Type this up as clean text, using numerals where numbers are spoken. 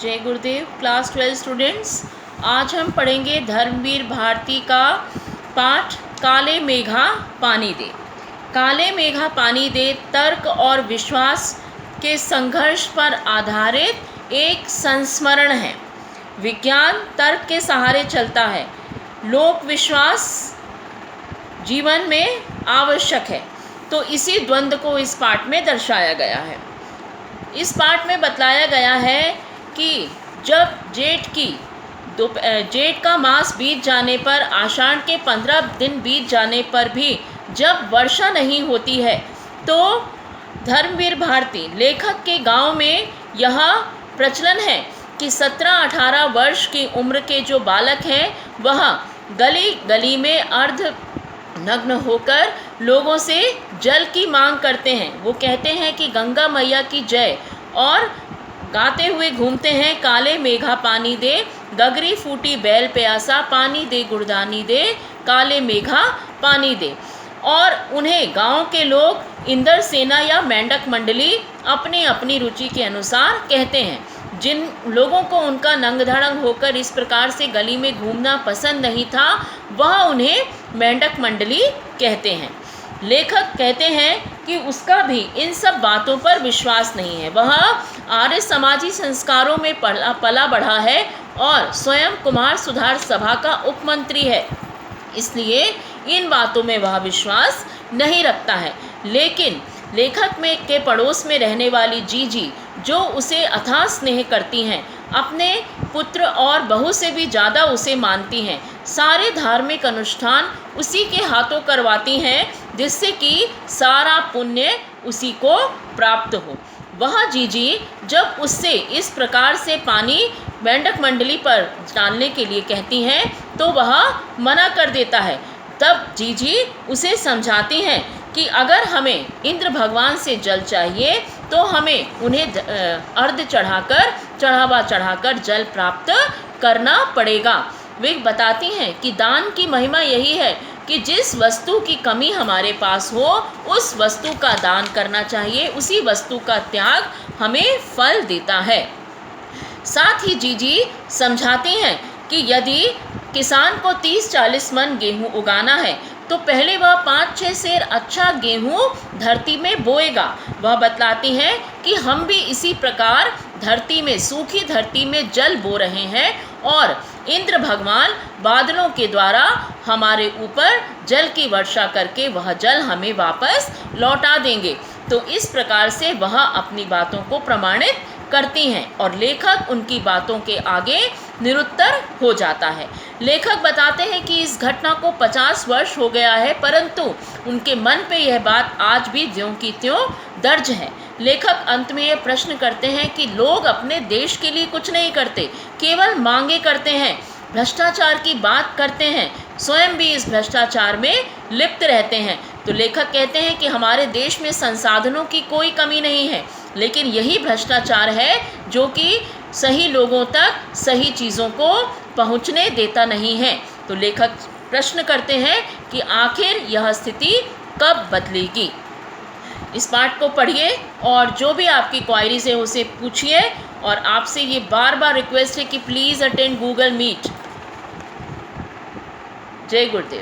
जय गुरुदेव। Class 12 students, आज हम पढ़ेंगे धर्मवीर भारती का पाठ काले मेघा पानी दे। काले मेघा पानी दे तर्क और विश्वास के संघर्ष पर आधारित एक संस्मरण है। विज्ञान तर्क के सहारे चलता है, लोक विश्वास जीवन में आवश्यक है। तो इसी द्वंद्व को इस पाठ में दर्शाया गया है। इस पाठ में बतलाया गया है कि जब जेठ का मास बीत जाने पर, आषाढ़ के 15 दिन बीत जाने पर भी जब वर्षा नहीं होती है, तो धर्मवीर भारती लेखक के गांव में यह प्रचलन है कि 17-18 वर्ष की उम्र के जो बालक हैं वह गली गली में अर्ध नग्न होकर लोगों से जल की मांग करते हैं। वो कहते हैं कि गंगा मैया की जय, और गाते हुए घूमते हैं, काले मेघा पानी दे, गगरी फूटी बैल प्यासा, पानी दे गुड़दानी दे, काले मेघा पानी दे। और उन्हें गांव के लोग इंद्र सेना या मेंढक मंडली अपनी अपनी रुचि के अनुसार कहते हैं। जिन लोगों को उनका नंग-धड़ंग होकर इस प्रकार से गली में घूमना पसंद नहीं था, वह उन्हें मेंढक मंडली कहते हैं। लेखक कहते हैं कि उसका भी इन सब बातों पर विश्वास नहीं है। वह आर्य समाजी संस्कारों में पला बढ़ा है और स्वयं कुमार सुधार सभा का उपमंत्री है, इसलिए इन बातों में वह विश्वास नहीं रखता है। लेकिन लेखक के पड़ोस में रहने वाली जीजी, जो उसे अथाह स्नेह करती हैं, अपने पुत्र और बहू से भी ज़्यादा उसे मानती हैं, सारे धार्मिक अनुष्ठान उसी के हाथों करवाती हैं, जिससे कि सारा पुण्य उसी को प्राप्त हो। वह जीजी जब उससे इस प्रकार से पानी मेंढक मंडली पर डालने के लिए कहती हैं, तो वह मना कर देता है। तब जीजी उसे समझाती हैं कि अगर हमें इंद्र भगवान से जल चाहिए तो हमें उन्हें अर्घ चढ़ाकर जल प्राप्त करना पड़ेगा। वे बताती हैं कि दान की महिमा यही है कि जिस वस्तु की कमी हमारे पास हो, उस वस्तु का दान करना चाहिए, उसी वस्तु का त्याग हमें फल देता है। साथ ही जीजी समझाती हैं कि यदि किसान को 30-40 मन गेहूं उगाना है, तो पहले वह 5-6 सेर अच्छा गेहूं धरती में बोएगा। वह बतलाती हैं कि हम भी इसी प्रकार धरती में, सूखी धरती में जल बो रहे हैं, और इंद्र भगवान बादलों के द्वारा हमारे ऊपर जल की वर्षा करके वह जल हमें वापस लौटा देंगे। तो इस प्रकार से वह अपनी बातों को प्रमाणित करती हैं और लेखक उनकी बातों के आगे निरुत्तर हो जाता है। लेखक बताते हैं कि इस घटना को 50 वर्ष हो गया है, परंतु उनके मन पे यह बात आज भी ज्यों की त्यों दर्ज है। लेखक अंत में यह प्रश्न करते हैं कि लोग अपने देश के लिए कुछ नहीं करते, केवल मांगे करते हैं, भ्रष्टाचार की बात करते हैं, स्वयं भी इस भ्रष्टाचार में लिप्त रहते हैं। तो लेखक कहते हैं कि हमारे देश में संसाधनों की कोई कमी नहीं है, लेकिन यही भ्रष्टाचार है जो कि सही लोगों तक सही चीज़ों को पहुंचने देता नहीं है। तो लेखक प्रश्न करते हैं कि आखिर यह स्थिति कब बदलेगी। इस पाठ को पढ़िए और जो भी आपकी क्वायरीज है उसे पूछिए, और आपसे ये बार बार रिक्वेस्ट है कि प्लीज़ अटेंड गूगल मीट। जय गुरुदेव।